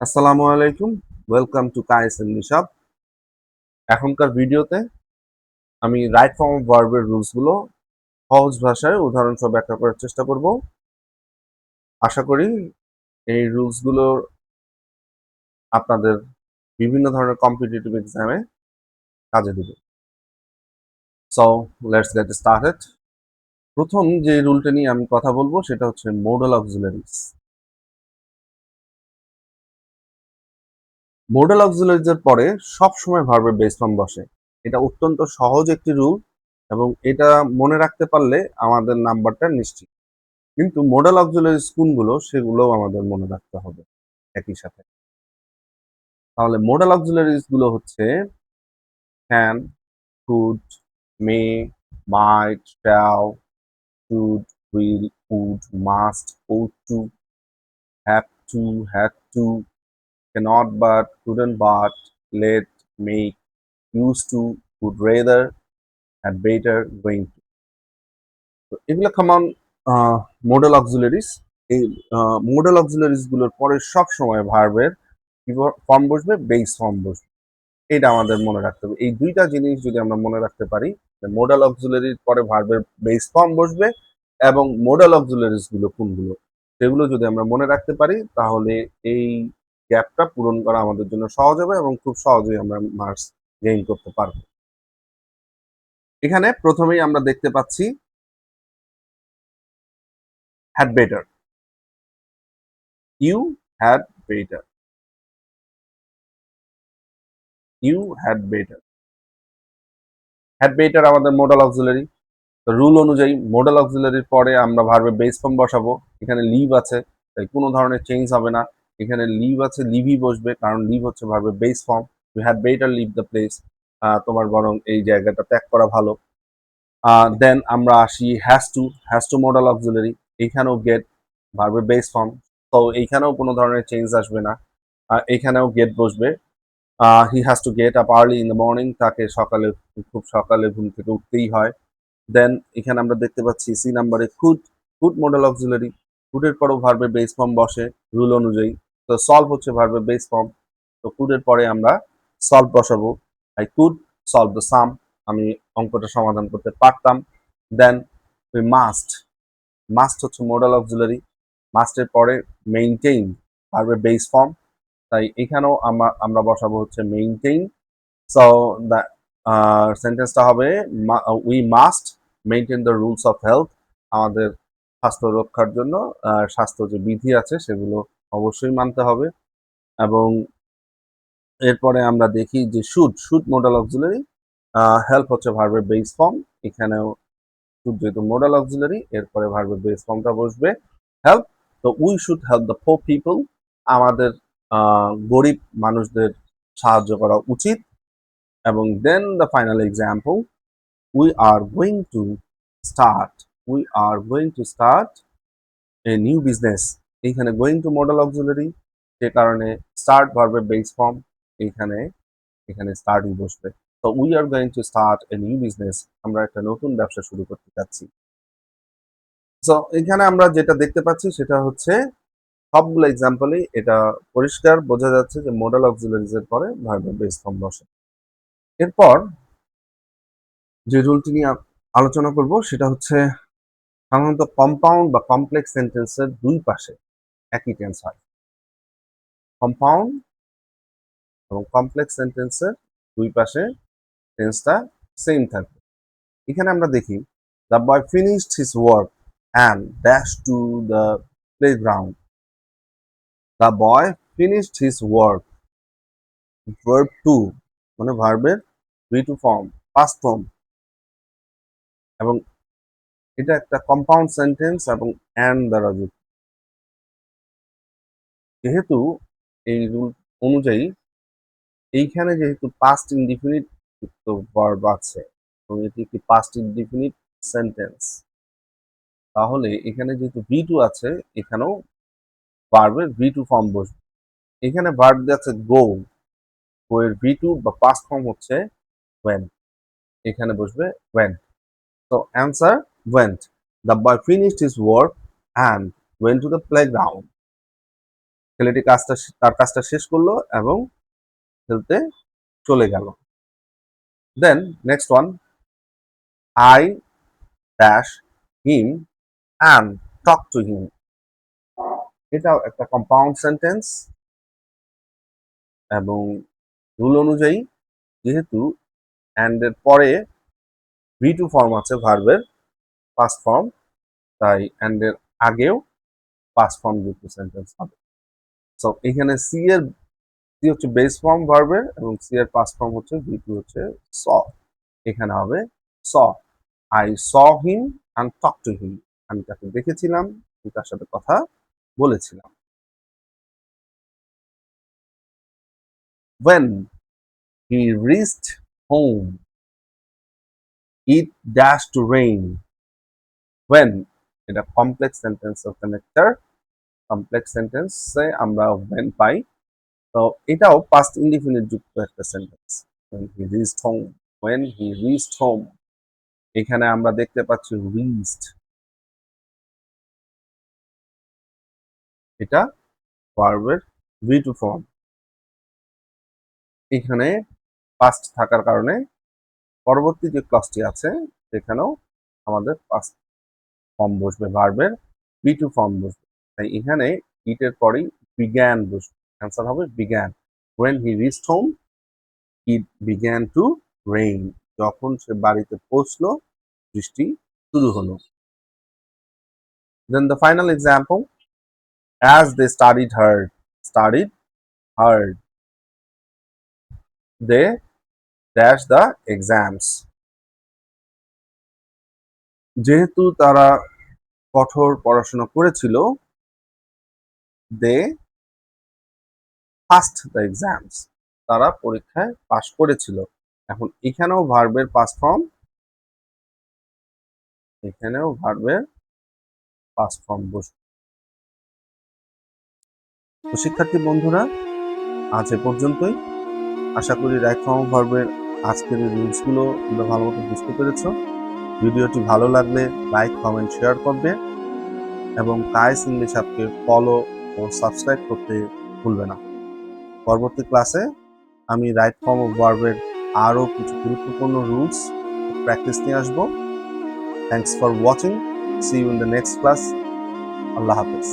আসসালামু আলাইকুম, welcome to Kayes English hub. এখনকার ভিডিওতে আমি রাইট ফর্ম অফ ভার্বের রুলসগুলো সহজ ভাষায় উদাহরণসহ ব্যাখ্যা করার চেষ্টা করব। আশা করি এই রুলসগুলো আপনাদের বিভিন্ন ধরনের কম্পিটিটিভ এক্সামে কাজে দেবে। So let's get started. প্রথম যে রুলটা নিয়ে আমি কথা বলবো সেটা হচ্ছে মোডাল অক্সিলারিজ। মোডাল অক্সিলারিজ এর পরে সবসময় ভার্বের বেস ফর্ম বসে। এটা অত্যন্ত সহজ একটি রুল এবং এটা মনে রাখতে পারলে আমাদের নাম্বারটা নিশ্চিত। কিন্তু মোডাল অক্সিলারিজ কোনগুলো সেগুলোও আমাদের মনে রাখতে হবে একই সাথে। তাহলে মোডাল অক্সিলারিজ গুলো হচ্ছে can, could, may, might, shall, should, will, would, must, ought to, have to, had to, cannot but, couldn't but, let, make, used to, would rather, had better, going to। তো এগুলো common modal auxiliaries. এই modal auxiliaries গুলোর পরে সব সময় ভার্বের কি form বসবে, বেস ফর্ম বসবে। এটা আমাদের মনে রাখতে হবে। এই দুইটা জিনিস যদি আমরা মনে রাখতে পারি, মোডাল অক্সিলারির পরে ভার্বের বেস ফর্ম বসবে এবং মোডাল অক্সিলারিজ গুলো কোনগুলো সেগুলো যদি আমরা মনে রাখতে পারি, তাহলে এই গ্যাপটা পূরণ করা আমাদের জন্য সহজ হবে এবং খুব সহজেই আমরা মার্কস গেইন করতে পারবো। এখানে প্রথমেই আমরা দেখতে পাচ্ছি had better, you had better, you had better. Had better আমাদের মোডাল অক্সিলারি। তো রুল অনুযায়ী মোডাল অক্সিলারির পরে আমরা ভার্বে বেস ফর্ম বসাবো। এখানে লিভ আছে, তাই কোনো ধরনের চেঞ্জ হবে না। এখানে লিভ আছে, লিভই বসবে, কারণ লিভ হচ্ছে ভার্বে base form. You had better leave the place, তোমার বরং এই জায়গাটা ত্যাগ করা ভালো। দেন আমরা আসি হ্যাজ টু মোডাল অক্সিলারি। এখানেও গেট ভার্বে বেস ফর্ম, তো এইখানেও কোনো ধরনের চেঞ্জ আসবে না। এখানেও গেট বসবে। He has to get up early in the morning, তাকে সকালে খুব সকালে ঘুম থেকে উঠতেই হয়। দেন এখানে আমরা দেখতে পাচ্ছি সি নাম্বারে কুড মডেল অক্সিলারি। কুডের পরও ভার্বে বেস ফর্ম বসে রুল অনুযায়ী। তো সলভ হচ্ছে ভার্বে বেস ফর্ম, তো কুডের পরে আমরা সলভ বসাবো। আই কুড সলভ দ্য সাম, আমি অঙ্কটা সমাধান করতে পারতাম। দেন উই মাস্ট হচ্ছে মডেল অক্সিলারি। মাস্টের পরে মেইনটেইন ভার্বে বেস ফর্ম, তাই এখানেও আমরা বসাবো হচ্ছে মেইনটেইন। সো দ্য সেন্টেন্সটা হবে we must maintain the rules of health. আমাদের স্বাস্থ্য রক্ষার জন্য স্বাস্থ্য যে বিধি আছে সেগুলো অবশ্যই মানতে হবে। এবং এরপরে আমরা দেখি যে শুড মোডাল অক্সিলারি, হেল্প হচ্ছে ভার্বের বেস ফর্ম। এখানেও শুড যেহেতু মোডাল অক্সিলারি, এরপরে ভার্বের বেস ফর্মটা বসবে হেল্প। তো we should help the poor people, আমাদের গরিব মানুষদের সাহায্য করা উচিত। এবং then the final example, we are going to start we are going to start a new business। এইখানে গোয়িং টু মডেল অক্সিলারি, সে কারণে স্টার্ট ভার্বের বেস ফর্ম, এইখানে এখানে স্টার্টই বসবে। তো we are going to start a new business, আমরা একটা নতুন ব্যবসা শুরু করতে যাচ্ছি। সো এখানে আমরা যেটা দেখতে পাচ্ছি সেটা হচ্ছে সবগুলো এক্সাম্পলেই এটা পরিষ্কার বোঝা যাচ্ছে যে মডেল অক্সিলারিজ এর পরে ভার্বের বেস ফর্ম বসে। এরপর যে রুলটি নিয়ে আলোচনা করব সেটা হচ্ছে সাধারণত কম্পাউন্ড বা কমপ্লেক্স সেন্টেন্সের দুই পাশে একই টেন্স হয়। কম্পাউন্ড এবং কমপ্লেক্স সেন্টেন্সের দুই পাশে টেন্সটা সেম থাকবে। এখানে আমরা দেখি the boy finished his work and dash to the playground. The boy finished his work, verb two মানে ভার্বের V two form, past form, এবং এটা একটা কম্পাউন্ড সেন্টেন্স এবং অ্যান্ড দ্বারা যুক্ত। যেহেতু এই রুল অনুযায়ী এইখানে যেহেতু পাস্ট ইনডিফিনিট যুক্ত ভার্ব আছে এবং এটি একটি পাস্ট ইনডিফিনিট সেন্টেন্স, তাহলে এখানে যেহেতু ভি টু আছে, এখানেও ভার্বের ভি টু ফর্ম বসবে। এখানে ভার্ব আছে গো, গো এর ভি টু বা পাস্ট ফর্ম হচ্ছে ওয়েন, এখানে বসবে ওয়েন। তো answer went. The boy finished his work and went to the playground. ছেলেটি তার কাজটা শেষ করলো এবং খেলতে চলে গেল। Then next one, I dash him and talk to him. এটাও একটা কম্পাউন্ড সেন্টেন্স এবং রুল অনুযায়ী যেহেতু অ্যান্ড এর পরে ভি টু ফর্ম আছে ভার্বের পাস্ট ফর্ম, তাই অ্যান্ড এর আগেও পাস্ট ফর্ম যুক্ত সেন্টেন্স হবে। সো এখানে সি হচ্ছে বেস ফর্ম ভার্বের এবং সি এর পাস্ট ফর্ম হচ্ছে ভি টু হচ্ছে স। এখানে হবে saw. I saw him and talk to him. আমি তাকে দেখেছিলাম, তার সাথে কথা বলেছিলাম। When he reached home, it dashed to rain. When এটা complex sentence of connector, complex সেন্টেন্সে আমরা when পাই, তো এটাও পাস্ট ইনডিফিনিট যুক্ত একটা sentence. when he reached home, when he reached home, এখানে আমরা দেখতে পাচ্ছি reached, এটা ভার্বের ভি টু ফর্ম। এখানে পাস্ট থাকার কারণে পরবর্তী যে ক্লজটি আছে সেখানেও আমাদের পাস্ট ফর্ম বসবে, ভার্বের বি টু ফর্ম বসবে। তাই এখানে ইটের পরেই বিজ্ঞান বসবে, অ্যান্সার হবে বিজ্ঞান। when he reached home it began to rain, যখন সে বাড়িতে পৌঁছলো বৃষ্টি শুরু হলো। then the final example, as they studied hard they dash the exams. যেহেতু তারা কঠোর পড়াশোনা করেছিল, দে পাস্ট দ্য এক্সামস, তারা পরীক্ষায় পাশ করেছিল। এখন এখানেও ভার্বের পাস্ট ফর্ম, এখানেও ভার্বের পাস্ট ফর্ম বসবে। তো শিক্ষার্থী বন্ধুরা, আজ এ পর্যন্তই। আশা করি রাইট ফর্ম ভার্বের আজকের এই রুলসগুলো তোমরা ভালো মতো বুঝতে পেরেছ। ভিডিওটি ভালো লাগলে লাইক, কমেন্ট, শেয়ার করবে এবং কায়েস ইংলিশ অ্যাপকে ফলো ও সাবস্ক্রাইব করতে ভুলবে না। পরবর্তী ক্লাসে আমি রাইট ফর্ম অফ ভার্বের আরও কিছু গুরুত্বপূর্ণ রুলস প্র্যাকটিস নিয়ে আসবো। Thanks for watching, see you in the next class. আল্লাহ হাফেজ।